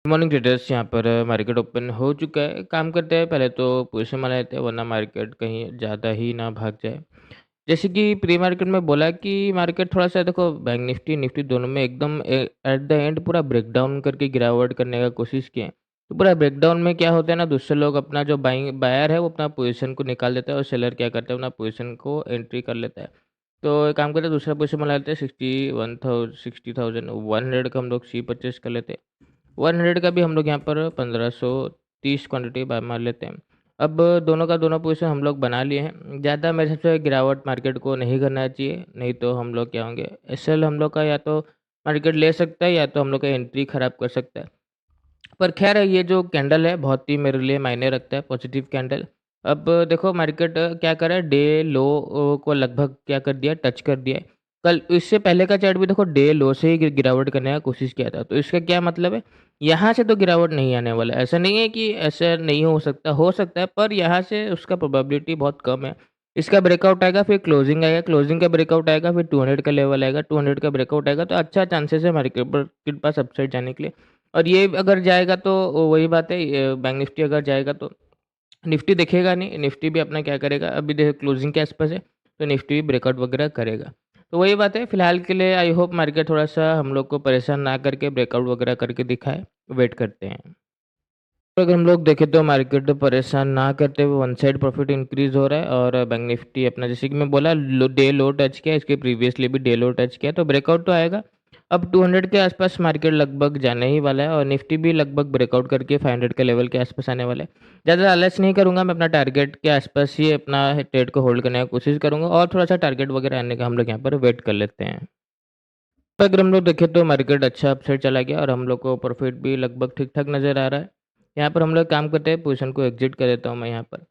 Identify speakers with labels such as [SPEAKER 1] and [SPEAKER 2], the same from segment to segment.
[SPEAKER 1] Morning traders यहाँ पर market open हो चुका है। काम करते हैं, पहले तो पोजीशन बना लेते हैं वरना मार्केट कहीं ज़्यादा ही ना भाग जाए। जैसे कि प्री मार्केट में बोला कि मार्केट थोड़ा-सा देखो बैंक निफ्टी, निफ्टी दोनों में एकदम एट द एंड पूरा ब्रेकडाउन करके गिरावट करने का कोशिश किए। तो पूरा ब्रेकडाउन में क्या होता है ना, दूसरे लोग अपना जो बायर है वो अपना पोजीशन को निकाल देता है और सेलर क्या करता है अपना पोजीशन को एंट्री कर लेता है। तो एक काम करते हैं, दूसरा पोजीशन बना लेते हैं 60,100 का हम लोग सी परचेज़ कर लेते हैं। 100 का भी हम लोग यहाँ पर 1530 क्वांटिटी बाय मार लेते हैं। अब दोनों का दोनों पोजीशन हम लोग बना लिए हैं। ज़्यादा मेरे हिसाब से गिरावट मार्केट को नहीं करना चाहिए, नहीं तो हम लोग क्या होंगे, एसएल हम लोग का या तो मार्केट ले सकता है या तो हम लोग का एंट्री खराब कर सकता है। पर ख़ैर ये जो कैंडल है बहुत ही मेरे लिए मायने रखता है, पॉजिटिव कैंडल। अब देखो मार्केट क्या कर रहा है, डे लो को लगभग क्या कर दिया, टच कर दिया है। कल इससे पहले का चार्ट भी देखो डे लो से ही गिरावट करने का कोशिश किया था। तो इसका क्या मतलब है, यहाँ से तो गिरावट नहीं आने वाला है। ऐसा नहीं है कि ऐसा नहीं हो सकता है, पर यहाँ से उसका प्रोबेबिलिटी बहुत कम है। इसका ब्रेकआउट आएगा, फिर क्लोजिंग आएगा, क्लोजिंग का ब्रेकआउट आएगा, फिर 200 का लेवल आएगा, 200 का ब्रेकआउट आएगा, तो अच्छा चांसेस है मार्केट के पास अपसाइड जाने के लिए। और ये अगर जाएगा तो वही बात है, बैंक निफ्टी अगर जाएगा तो निफ्टी दिखेगा नहीं, निफ्टी भी अपना क्या करेगा, अभी देखो क्लोजिंग के आसपास है, तो निफ्टी भी ब्रेकआउट वगैरह करेगा। तो वही बात है, फिलहाल के लिए आई होप मार्केट थोड़ा-सा हम लोग को परेशान ना करके ब्रेकआउट वगैरह करके दिखाए, वेट करते हैं। तो अगर हम लोग देखें तो मार्केट परेशान ना करते हुए वन साइड प्रॉफिट इंक्रीज़ हो रहा है और बैंक निफ्टी अपना जैसे कि मैं बोला डे लो टच किया, इसके प्रीवियसली भी डे लो टच किया, तो ब्रेकआउट तो आएगा। अब 200 के आसपास मार्केट लगभग जाने ही वाला है और निफ्टी भी लगभग ब्रेकआउट करके 500 के लेवल के आसपास आने वाला है। ज़्यादा आलस नहीं करूँगा, मैं अपना टारगेट के आसपास ही अपना ट्रेड को होल्ड करने की कोशिश करूँगा और थोड़ा-सा टारगेट वगैरह आने का हम लोग यहाँ पर वेट कर लेते हैं। तो अगर हम लोग देखें तो मार्केट अच्छा अपसाइड चला गया और हम लोग को प्रॉफिट भी लगभग ठीक-ठाक नज़र आ रहा है। यहाँ पर हम लोग काम करते हैं, पोजीशन को एग्ज़िट कर देता हूँ मैं यहाँ पर।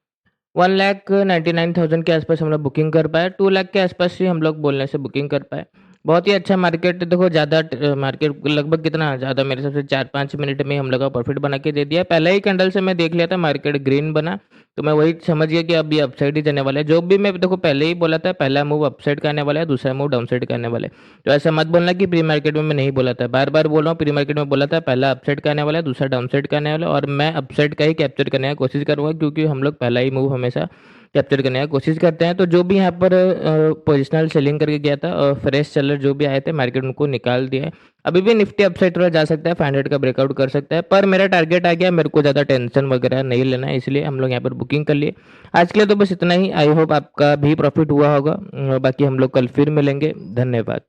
[SPEAKER 1] 1,99,000 के आसपास हम लोग बुकिंग कर पाए, 2 लाख के आसपास ही हम लोग बोलने से बुकिंग कर पाए। बहुत ही अच्छा मार्केट देखो, ज़्यादा मार्केट लगभग कितना ज़्यादा मेरे हिसाब से 4-5 मिनट में हम लोग का प्रॉफिट बना के दे दिया। पहले ही कैंडल से मैं देख लिया था मार्केट ग्रीन बना, तो मैं वही समझ गया कि अब ये अपसाइड ही जाने वाला है। जो भी मैं देखो पहले ही बोला था, पहला मूव अपसाइड का आने वाला है, दूसरा मूव डाउनसाइड का आने वाला है। तो ऐसा मत बोलना कि प्री मार्केट में मैं नहीं बोला था, बार-बार बोल रहा हूँ, प्री मार्केट में बोला था पहला अपसाइड का आने वाला है, दूसरा डाउनसाइड का आने वाला है और मैं अपसाइड का ही कैप्चर करने की कोशिश करूँगा क्योंकि हम लोग पहला ही मूव हमेशा कैप्चर करने की कोशिश करते हैं। तो जो भी यहाँ पर पोजिशनल सेलिंग करके गया था और फ्रेश सेलर जो भी आए थे, मार्केट उनको निकाल दिया है। अभी भी निफ्टी अपसाइड थोड़ा जा सकता है, 500 का ब्रेकआउट कर सकता है, पर मेरा टारगेट आ गया, मेरे को ज़्यादा टेंशन वगैरह नहीं लेना है, इसलिए हम लोग यहाँ पर बुकिंग कर लिए। आज के लिए तो बस इतना ही, आई होप आपका भी प्रॉफिट हुआ होगा। बाकी हम लोग कल फिर मिलेंगे। धन्यवाद।